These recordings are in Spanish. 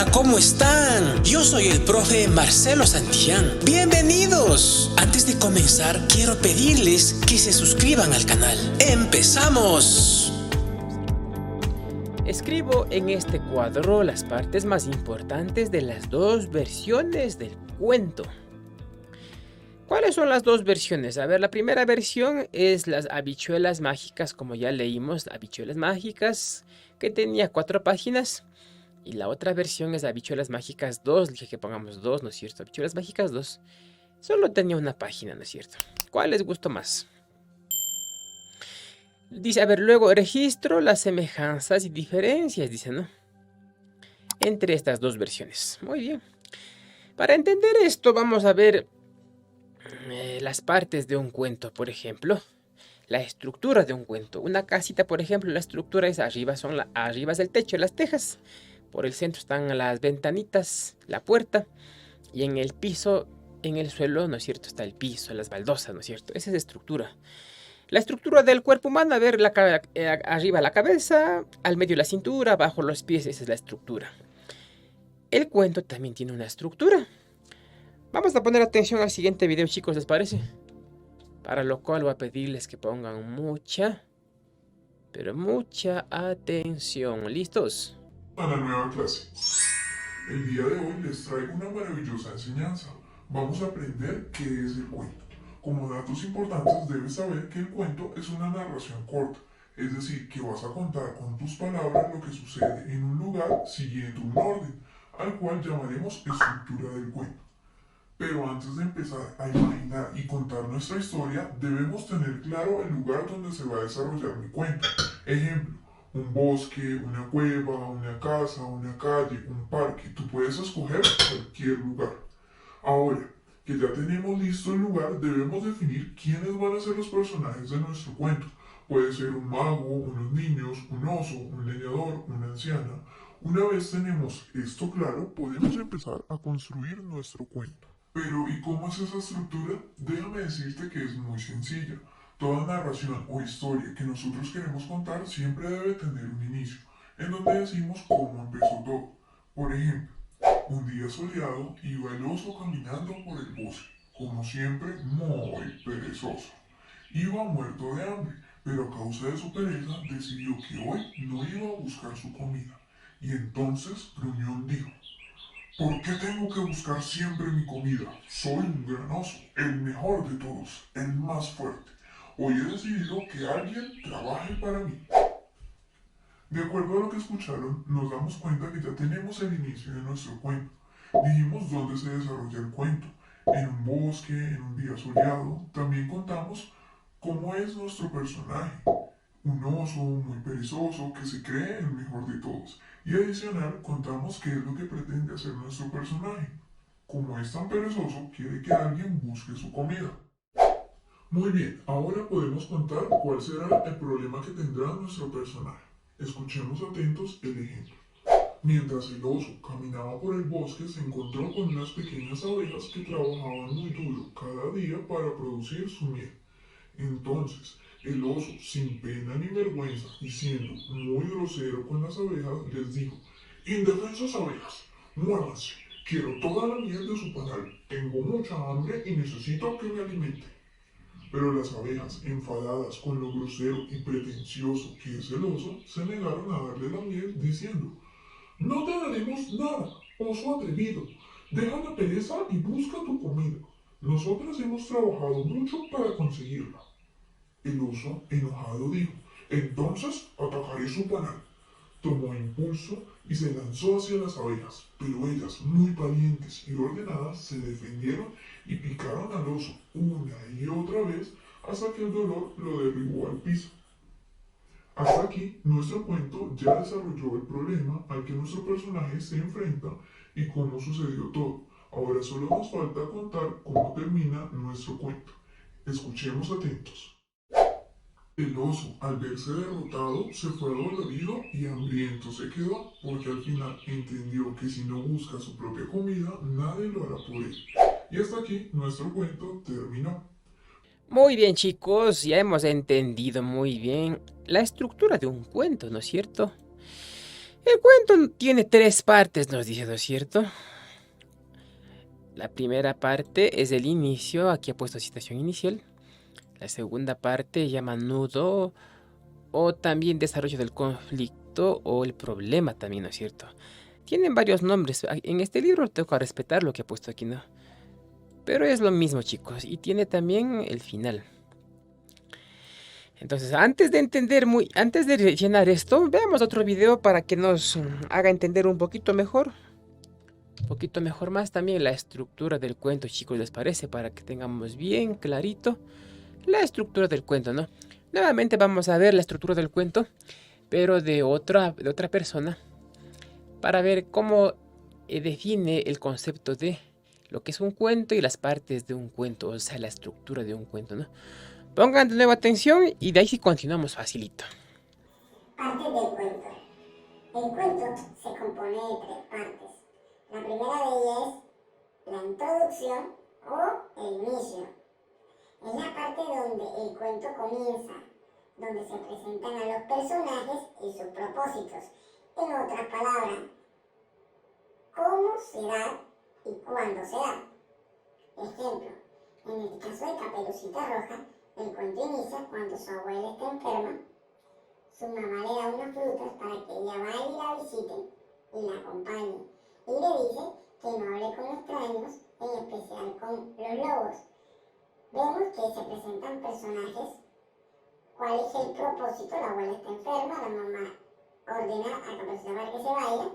Hola, ¿cómo están? Yo soy el profe Marcelo Santillán. ¡Bienvenidos! Antes de comenzar, quiero pedirles que se suscriban al canal. ¡Empezamos! Escribo en este cuadro las partes más importantes de las dos versiones del cuento. ¿Cuáles son las dos versiones? A ver, la primera versión es las habichuelas mágicas, como ya leímos, habichuelas mágicas, que tenía 4 páginas. Y la otra versión es habichuelas mágicas 2, dije que pongamos 2, ¿no es cierto? Habichuelas mágicas 2, solo tenía una página, ¿no es cierto? ¿Cuál les gustó más? Dice, a ver, luego registro las semejanzas y diferencias, dice, ¿no? Entre estas dos versiones. Muy bien. Para entender esto, vamos a ver las partes de un cuento, por ejemplo. La estructura de un cuento. Una casita, por ejemplo, la estructura es arriba, arriba es el techo, las tejas. Por el centro están las ventanitas, la puerta. Y en el piso, en el suelo, ¿no es cierto? Está el piso, las baldosas, ¿no es cierto? Esa es la estructura. La estructura del cuerpo humano, a ver, arriba la cabeza, al medio la cintura, abajo los pies, esa es la estructura. El cuento también tiene una estructura. Vamos a poner atención al siguiente video, chicos, ¿les parece? Para lo cual voy a pedirles que pongan mucha, pero mucha atención. ¿Listos? A la nueva clase. El día de hoy les traigo una maravillosa enseñanza. Vamos a aprender qué es el cuento. Como datos importantes debes saber que el cuento es una narración corta, es decir, que vas a contar con tus palabras lo que sucede en un lugar siguiendo un orden, al cual llamaremos estructura del cuento. Pero antes de empezar a imaginar y contar nuestra historia, debemos tener claro el lugar donde se va a desarrollar mi cuento. Ejemplo, un bosque, una cueva, una casa, una calle, un parque. Tú puedes escoger cualquier lugar. Ahora que ya tenemos listo el lugar, debemos definir quiénes van a ser los personajes de nuestro cuento. Puede ser un mago, unos niños, un oso, un leñador, una anciana. Una vez tenemos esto claro, podemos empezar a construir nuestro cuento. Pero, ¿y cómo es esa estructura? Déjame decirte que es muy sencilla. Toda narración o historia que nosotros queremos contar siempre debe tener un inicio, en donde decimos cómo empezó todo. Por ejemplo, un día soleado iba el oso caminando por el bosque, como siempre muy perezoso. Iba muerto de hambre, pero a causa de su pereza decidió que hoy no iba a buscar su comida. Y entonces Gruñón dijo: ¿por qué tengo que buscar siempre mi comida? Soy un gran oso, el mejor de todos, el más fuerte. Hoy he decidido que alguien trabaje para mí. De acuerdo a lo que escucharon, nos damos cuenta que ya tenemos el inicio de nuestro cuento. Dijimos dónde se desarrolla el cuento, en un bosque, en un día soleado. También contamos cómo es nuestro personaje, un oso muy perezoso que se cree el mejor de todos. Y adicional contamos qué es lo que pretende hacer nuestro personaje. Como es tan perezoso, quiere que alguien busque su comida. Muy bien, ahora podemos contar cuál será el problema que tendrá nuestro personaje. Escuchemos atentos el ejemplo. Mientras el oso caminaba por el bosque, se encontró con unas pequeñas abejas que trabajaban muy duro cada día para producir su miel. Entonces, el oso, sin pena ni vergüenza y siendo muy grosero con las abejas, les dijo: indefensas abejas, muévanse, quiero toda la miel de su panal, tengo mucha hambre y necesito que me alimente. Pero las abejas, enfadadas con lo grosero y pretencioso que es el oso, se negaron a darle la miel diciendo: no te daremos nada, oso atrevido, deja la pereza y busca tu comida. Nosotras hemos trabajado mucho para conseguirla. El oso, enojado, dijo: entonces atacaré su panal. Tomó impulso y se lanzó hacia las abejas, pero ellas, muy valientes y ordenadas, se defendieron y picaron al oso una y otra vez hasta que el dolor lo derribó al piso. Hasta aquí nuestro cuento ya desarrolló el problema al que nuestro personaje se enfrenta y cómo sucedió todo. Ahora solo nos falta contar cómo termina nuestro cuento. Escuchemos atentos. El oso, al verse derrotado, se fue adolorido y hambriento se quedó, porque al final entendió que si no busca su propia comida, nadie lo hará por él. Y hasta aquí nuestro cuento terminó. Muy bien, chicos, ya hemos entendido muy bien la estructura de un cuento, ¿no es cierto? El cuento tiene 3 partes, nos dice, ¿no es cierto? La primera parte es el inicio, aquí ha puesto citación inicial. La segunda parte llama nudo o también desarrollo del conflicto o el problema también, ¿no es cierto? Tienen varios nombres. En este libro tengo que respetar lo que ha puesto aquí, ¿no? Pero es lo mismo, chicos. Y tiene también el final. Entonces, antes de rellenar esto, veamos otro video para que nos haga entender un poquito mejor. Un poquito mejor más también la estructura del cuento, chicos, ¿les parece? Para que tengamos bien clarito la estructura del cuento, ¿no? Nuevamente vamos a ver la estructura del cuento, pero de otra persona, para ver cómo define el concepto de lo que es un cuento y las partes de un cuento, o sea, la estructura de un cuento, ¿no? Pongan de nuevo atención y de ahí sí continuamos facilito. Partes del cuento. El cuento se compone de 3 partes. La primera de ellas es la introducción o el inicio. Es la parte donde el cuento comienza, donde se presentan a los personajes y sus propósitos. En otras palabras, cómo se da y cuándo se da. Ejemplo, en el caso de Caperucita Roja, el cuento inicia cuando su abuela está enferma. Su mamá le da unas frutas para que ella vaya y la visite y la acompañe. Y le dice que no hable con extraños, en especial con los lobos. Vemos que se presentan personajes. ¿Cuál es el propósito? La abuela está enferma, la mamá ordena a Caperucita para que se vaya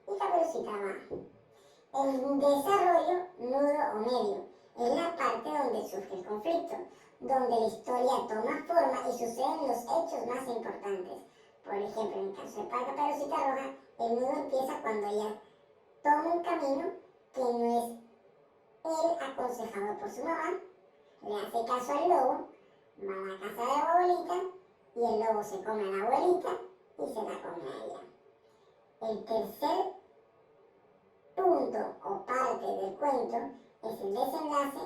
y Caperucita va. El desarrollo, nudo o medio, es la parte donde surge el conflicto, donde la historia toma forma y suceden los hechos más importantes. Por ejemplo, en el caso de Caperucita Roja, el nudo empieza cuando ella toma un camino que no es el aconsejado por su mamá, le hace caso al lobo, va a la casa de la abuelita y el lobo se come a la abuelita y se la come a ella. El tercer punto o parte del cuento es el desenlace,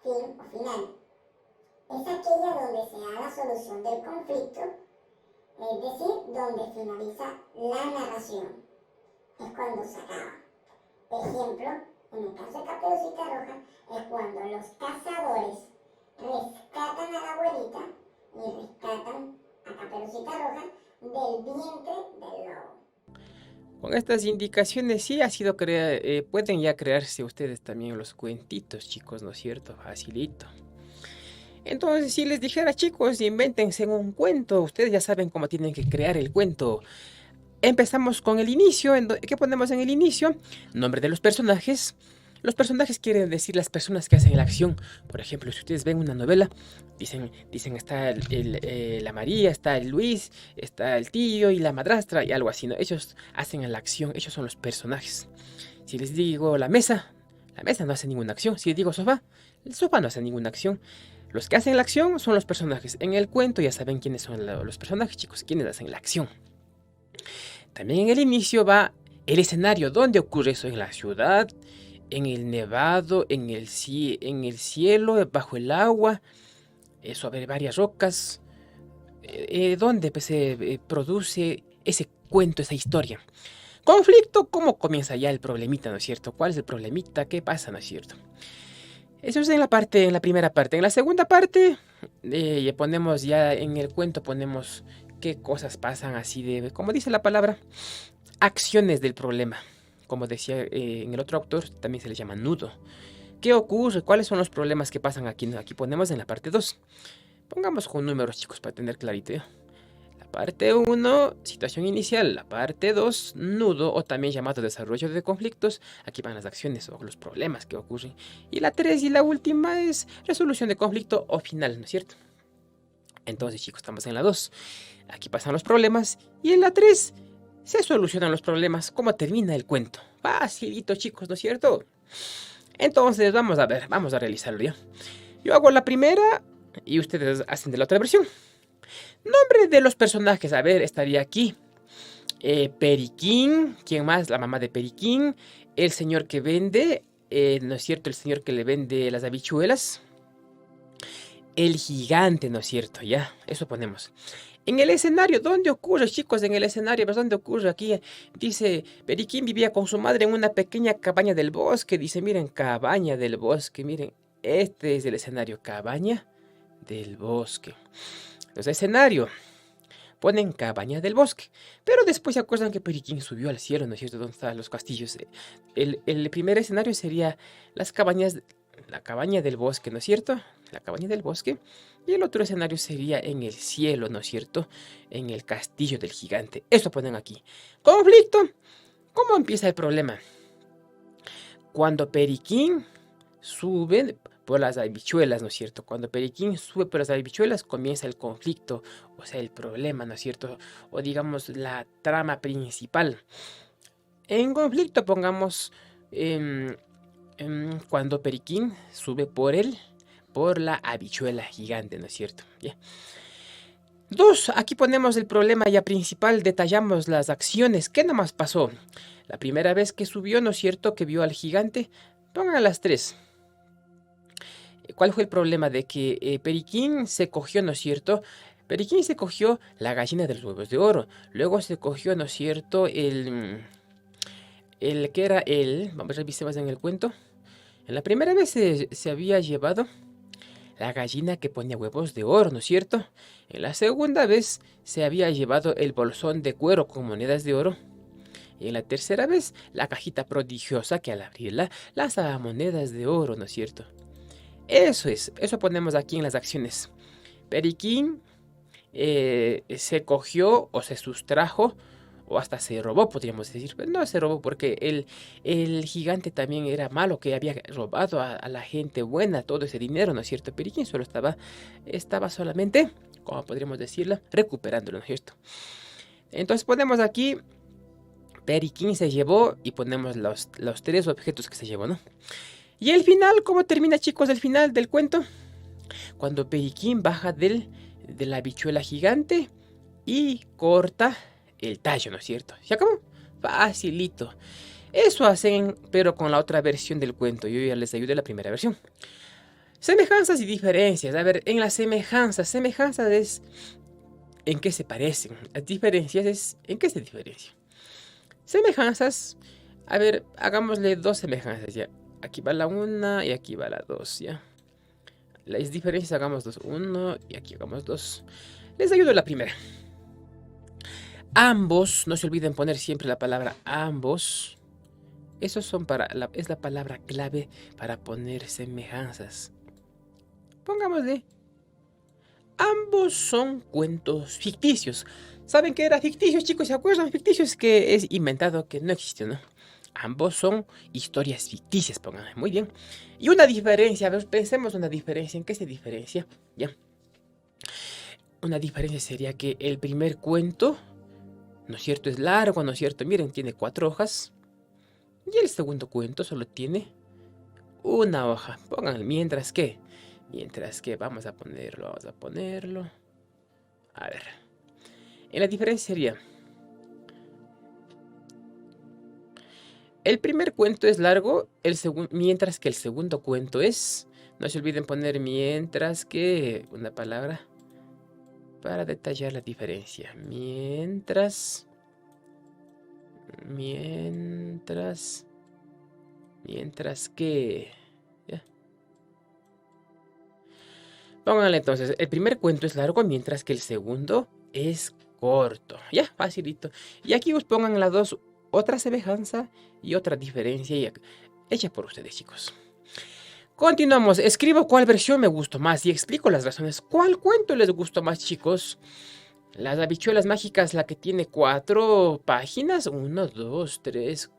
fin o final. Es aquella donde se da la solución del conflicto, es decir, donde finaliza la narración. Es cuando se acaba. Ejemplo, en el caso de Caperucita Roja, es cuando los cazadores rescatan a la abuelita y rescatan a Caperucita Roja del vientre del lobo. Con estas indicaciones sí ha sido pueden ya crearse ustedes también los cuentitos, chicos, ¿no es cierto? Facilito. Entonces, si les dijera, chicos, invéntense un cuento, ustedes ya saben cómo tienen que crear el cuento. Empezamos con el inicio. ¿Qué ponemos en el inicio? Nombre de los personajes. Los personajes quieren decir las personas que hacen la acción. Por ejemplo, si ustedes ven una novela, dicen está la María, está el Luis, está el tío y la madrastra y algo así, ¿no? Ellos hacen la acción, ellos son los personajes. Si les digo la mesa no hace ninguna acción. Si les digo sofá, el sofá no hace ninguna acción. Los que hacen la acción son los personajes. En el cuento ya saben quiénes son los personajes, chicos, quiénes hacen la acción. También en el inicio va el escenario. ¿Dónde ocurre eso? En la ciudad, en el nevado, en el cielo, bajo el agua, sobre varias rocas. ¿Dónde se produce ese cuento, esa historia? Conflicto, ¿cómo comienza ya el problemita, no es cierto? ¿Cuál es el problemita? ¿Qué pasa, no es cierto? Eso es en la primera parte. En la segunda parte, ponemos ya en el cuento, ponemos qué cosas pasan así como dice la palabra, acciones del problema. Como decía en el otro autor, también se les llama nudo. ¿Qué ocurre? ¿Cuáles son los problemas que pasan aquí? Aquí ponemos en la parte 2. Pongamos con números, chicos, para tener clarito, ¿ya? La parte 1, situación inicial. La parte 2, nudo, o también llamado desarrollo de conflictos. Aquí van las acciones o los problemas que ocurren. Y la 3 y la última es resolución de conflicto o final, ¿no es cierto? Entonces, chicos, estamos en la 2. Aquí pasan los problemas. Y en la 3 se solucionan los problemas. ¿Cómo termina el cuento? Facilito, chicos, ¿no es cierto? Entonces, vamos a ver, vamos a realizarlo ya. Yo hago la primera y ustedes hacen de la otra versión. Nombre de los personajes, a ver, estaría aquí. Periquín, ¿quién más? La mamá de Periquín. El señor que vende, ¿no es cierto? El señor que le vende las habichuelas. El gigante, ¿no es cierto? Ya, eso ponemos. En el escenario, ¿dónde ocurre, chicos? En el escenario, ¿ves dónde ocurre? Aquí dice, Periquín vivía con su madre en una pequeña cabaña del bosque. Dice, miren, cabaña del bosque, miren, este es el escenario, cabaña del bosque. Entonces, escenario, ponen cabaña del bosque. Pero después se acuerdan que Periquín subió al cielo, ¿no es cierto? ¿Dónde estaban los castillos? El primer escenario sería las cabañas, la cabaña del bosque, ¿no es cierto? La cabaña del bosque. Y el otro escenario sería en el cielo, ¿no es cierto? En el castillo del gigante. Eso ponen aquí. Conflicto. ¿Cómo empieza el problema? Cuando Periquín sube por las habichuelas, ¿no es cierto? Cuando Periquín sube por las habichuelas comienza el conflicto, o sea, el problema, ¿no es cierto? O digamos la trama principal. En conflicto pongamos cuando Periquín sube por la habichuela gigante, ¿no es cierto? Yeah. 2. Aquí ponemos el problema ya principal, detallamos las acciones. ¿Qué nomás pasó? La primera vez que subió, ¿no es cierto? Que vio al gigante. Pongan las 3. ¿Cuál fue el problema? De que Periquín se cogió, ¿no es cierto? Periquín se cogió la gallina de los huevos de oro. Luego se cogió, ¿no es cierto? Que era el... Vamos a revisar más en el cuento. En la primera vez se había llevado la gallina que ponía huevos de oro, ¿no es cierto? En la segunda vez se había llevado el bolsón de cuero con monedas de oro. Y en la tercera vez la cajita prodigiosa que al abrirla lanzaba monedas de oro, ¿no es cierto? Eso ponemos aquí en las acciones. Periquín se cogió o se sustrajo o hasta se robó, podríamos decir. Pero no se robó porque el gigante también era malo, que había robado a la gente buena todo ese dinero, ¿no es cierto? Periquín solo estaba solamente, como podríamos decirlo, recuperándolo, ¿no es cierto? Entonces ponemos aquí, Periquín se llevó y ponemos los 3 objetos que se llevó, ¿no? Y el final, ¿cómo termina, chicos, el final del cuento? Cuando Periquín baja de la habichuela gigante y corta el tallo, ¿no es cierto? ¿Se acabó? Facilito. Eso hacen, pero con la otra versión del cuento. Yo ya les ayudé la primera versión. Semejanzas y diferencias. A ver, en las semejanzas es en qué se parecen. Las diferencias es en qué se diferencian. Semejanzas, a ver, hagámosle 2 semejanzas ya. Aquí va la 1 y aquí va la 2, ¿ya? Las diferencias hagamos 2, 1 y aquí hagamos 2. Les ayudo la primera. Ambos, no se olviden poner siempre la palabra ambos. Esos son es la palabra clave para poner semejanzas. Pongámosle. Ambos son cuentos ficticios. ¿Saben qué era ficticios, chicos? ¿Se acuerdan? Ficticios que es inventado, que no existió, ¿no? Ambos son historias ficticias, pónganle. Muy bien. Y una diferencia, a ver, pensemos una diferencia. ¿En qué se diferencia? Ya. Una diferencia sería que el primer cuento, ¿no es cierto? Es largo, ¿no es cierto? Miren, tiene 4 hojas. Y el segundo cuento solo tiene una hoja. Pónganle, mientras que, vamos a ponerlo. A ver. En la diferencia sería... El primer cuento es largo, mientras que el segundo cuento es... No se olviden poner mientras que una palabra para detallar la diferencia. Mientras que... ¿ya? Pónganle entonces, el primer cuento es largo, mientras que el segundo es corto. Ya, facilito. Y aquí os pongan las 2... Otra semejanza y otra diferencia hecha por ustedes, chicos. Continuamos. Escribo cuál versión me gustó más y explico las razones. ¿Cuál cuento les gustó más, chicos? Las habichuelas mágicas, la que tiene 4 páginas. 1, 2, 3.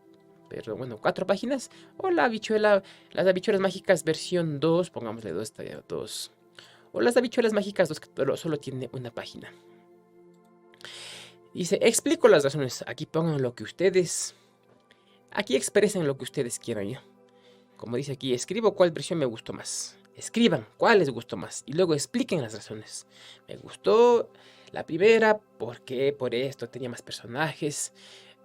Pero bueno, 4 páginas. O las habichuelas mágicas versión 2. Pongámosle 2, 2. O las habichuelas mágicas 2, pero solo tiene una página. Dice, explico las razones. Aquí pongan lo que ustedes... Aquí expresen lo que ustedes quieran, ¿ya? Como dice aquí, escribo cuál versión me gustó más. Escriban cuál les gustó más. Y luego expliquen las razones. Me gustó la primera porque por esto tenía más personajes.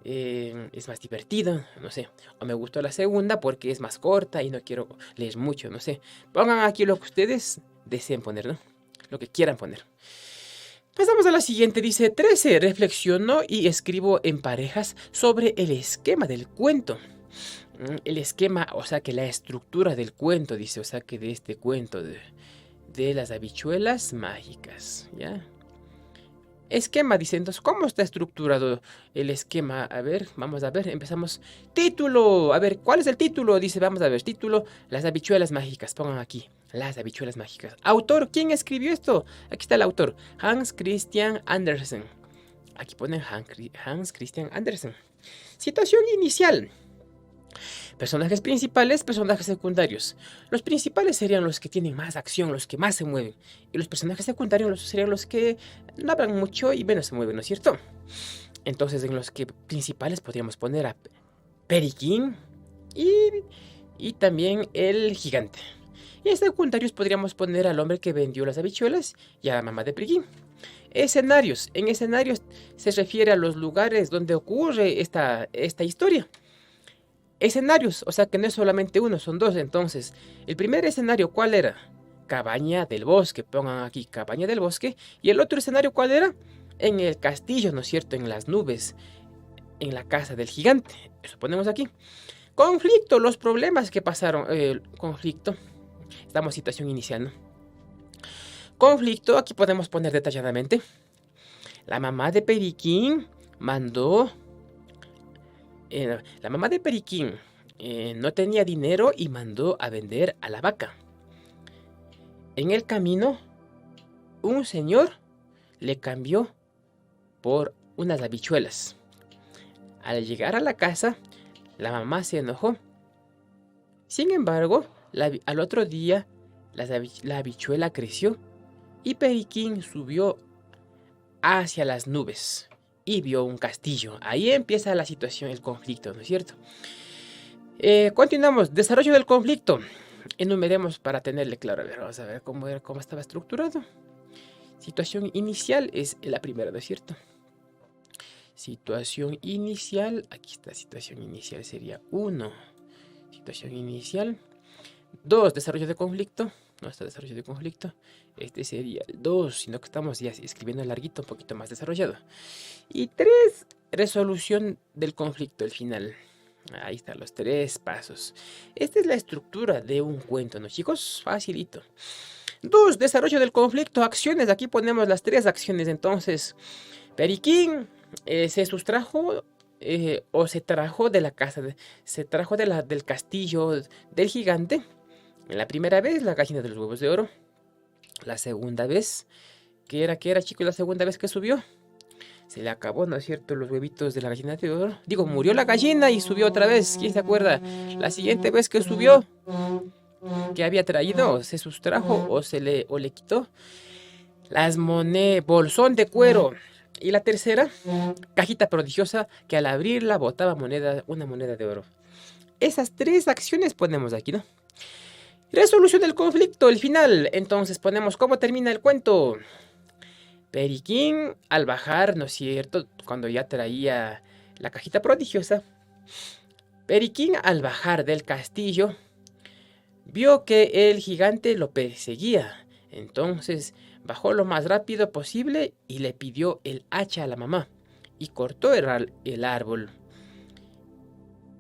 Es más divertido, no sé. O me gustó la segunda porque es más corta y no quiero leer mucho, no sé. Pongan aquí lo que ustedes deseen poner, ¿no? Lo que quieran poner. Pasamos a la siguiente, dice 13. Reflexiono y escribo en parejas sobre el esquema del cuento. El esquema, o sea que la estructura del cuento, dice, o sea que de este cuento de las habichuelas mágicas, ¿ya? Esquema, dice, entonces, ¿cómo está estructurado el esquema? A ver, vamos a ver, empezamos. Título, a ver, ¿cuál es el título? Dice, vamos a ver, título, las habichuelas mágicas, pongan aquí, las habichuelas mágicas. Autor, ¿quién escribió esto? Aquí está el autor, Hans Christian Andersen. Aquí ponen Hans Christian Andersen. Situación inicial. Personajes principales, personajes secundarios. Los principales serían los que tienen más acción, los que más se mueven. Y los personajes secundarios serían los que no hablan mucho y menos se mueven, ¿no es cierto? Entonces, en los que principales podríamos poner a Periquín y también el gigante. Y en secundarios podríamos poner al hombre que vendió las habichuelas y a la mamá de Periquín. Escenarios. En escenarios se refiere a los lugares donde ocurre esta historia. Escenarios, o sea que no es solamente uno, son dos. Entonces, el primer escenario, ¿cuál era? Cabaña del bosque, pongan aquí cabaña del bosque. Y el otro escenario, ¿cuál era? En el castillo, ¿no es cierto? En las nubes, en la casa del gigante. Eso ponemos aquí. Conflicto, los problemas que pasaron. Conflicto, estamos en situación inicial, ¿no? Conflicto, aquí podemos poner detalladamente. La mamá de Periquín mandó... la mamá de Periquín no tenía dinero y mandó a vender a la vaca. En el camino, un señor le cambió por unas habichuelas. Al llegar a la casa, la mamá se enojó. Sin embargo, al otro día, la habichuela creció y Periquín subió hacia las nubes y vio un castillo. Ahí empieza la situación, el conflicto, ¿no es cierto? Continuamos. Desarrollo del conflicto. Enumeremos para tenerle claro. A ver, vamos a ver cómo estaba estructurado. Situación inicial es la primera, ¿no es cierto? Situación inicial. Aquí está, situación inicial sería 1. Situación inicial. 2. Desarrollo de conflicto. No está desarrollo de conflicto. Este sería el 2, sino que estamos ya escribiendo larguito, un poquito más desarrollado. Y 3, resolución del conflicto, el final. Ahí están los 3 pasos. Esta es la estructura de un cuento, ¿no, chicos? Facilito. 2, desarrollo del conflicto, acciones. Aquí ponemos las 3 acciones. Entonces, Periquín se sustrajo o se trajo de la casa, se trajo del castillo del gigante. En la primera vez, la gallina de los huevos de oro. La segunda vez, ¿qué era, chicos? La segunda vez que subió, se le acabó, ¿no es cierto?, los huevitos de la gallina de oro. Digo, murió la gallina y subió otra vez. ¿Quién se acuerda? La siguiente vez que subió, ¿qué había traído? ¿Se sustrajo o le quitó? Las monedas, bolsón de cuero. Y la tercera, cajita prodigiosa que al abrirla botaba una moneda de oro. Esas 3 acciones ponemos aquí, ¿no? Resolución del conflicto, el final. Entonces ponemos cómo termina el cuento. Periquín al bajar, ¿no es cierto? Cuando ya traía la cajita prodigiosa. Periquín al bajar del castillo vio que el gigante lo perseguía. Entonces bajó lo más rápido posible y le pidió el hacha a la mamá. Y cortó el árbol.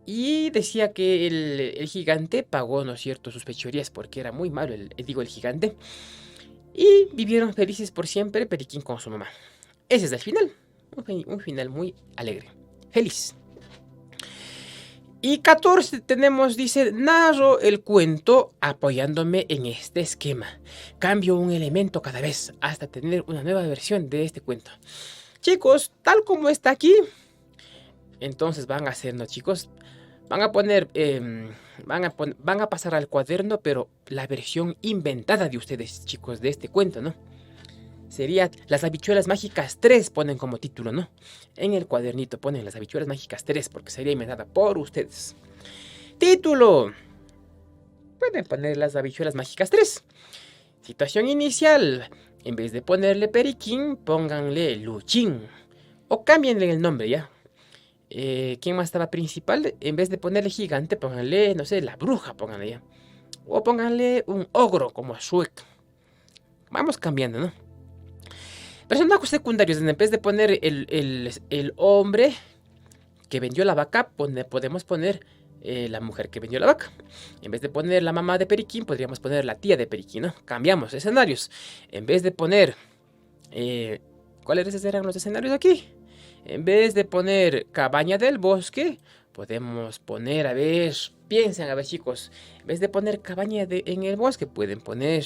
Y decía que el gigante pagó, ¿no es cierto?, sus fechorías porque era muy malo, el gigante. Y vivieron felices por siempre Periquín con su mamá. Ese es el final. Un final muy alegre. Feliz. Y 14 tenemos, dice, narro el cuento apoyándome en este esquema. Cambio un elemento cada vez hasta tener una nueva versión de este cuento. Chicos, tal como está aquí, entonces van a hacer, ¿no, chicos? Van a poner, van a pasar al cuaderno, pero la versión inventada de ustedes, chicos, de este cuento, ¿no? Sería Las habichuelas mágicas 3, ponen como título, ¿no? En el cuadernito ponen Las habichuelas mágicas 3, porque sería inventada por ustedes. Título. Pueden poner Las habichuelas mágicas 3. Situación inicial. En vez de ponerle Periquín, pónganle Luchín. O cámbienle el nombre, ¿ya? ¿Quién más estaba principal? En vez de ponerle gigante, pónganle, no sé, la bruja, pónganle ya. O pónganle un ogro, como Shrek. Vamos cambiando, ¿no? Personajes secundarios, en vez de poner el hombre que vendió la vaca, podemos poner la mujer que vendió la vaca. En vez de poner la mamá de Periquín, podríamos poner la tía de Periquín, ¿no? Cambiamos escenarios. En vez de poner... ¿cuáles eran los escenarios aquí? En vez de poner cabaña del bosque, podemos poner, a ver, piensen, a ver chicos. En vez de poner cabaña en el bosque, pueden poner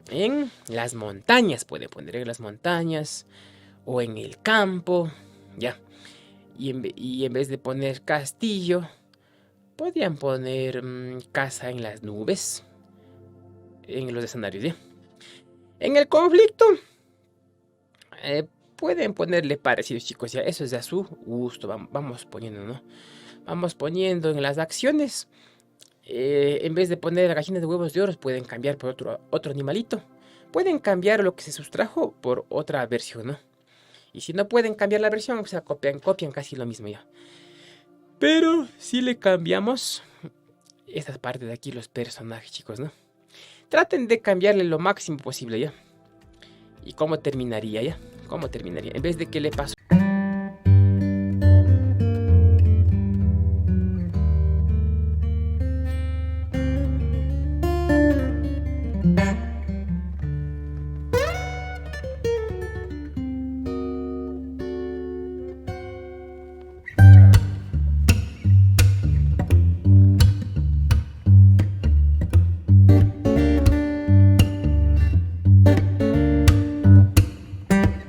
en las montañas. Pueden poner en las montañas o en el campo, ya. Y en vez de poner castillo, podrían poner casa en las nubes. En los escenarios, ¿ya? En el conflicto, pueden ponerle parecidos, chicos, ya. Eso es de a su gusto. Vamos poniendo, ¿no? Vamos poniendo en las acciones. En vez de poner la gallina de huevos de oro, pueden cambiar por otro animalito. Pueden cambiar lo que se sustrajo por otra versión, ¿no? Y si no pueden cambiar la versión, o sea, copian casi lo mismo ya. Pero si le cambiamos esta parte de aquí, los personajes, chicos, ¿no? Traten de cambiarle lo máximo posible, ¿ya? ¿Y cómo terminaría, ya? ¿Cómo terminaría? En vez de que le pasó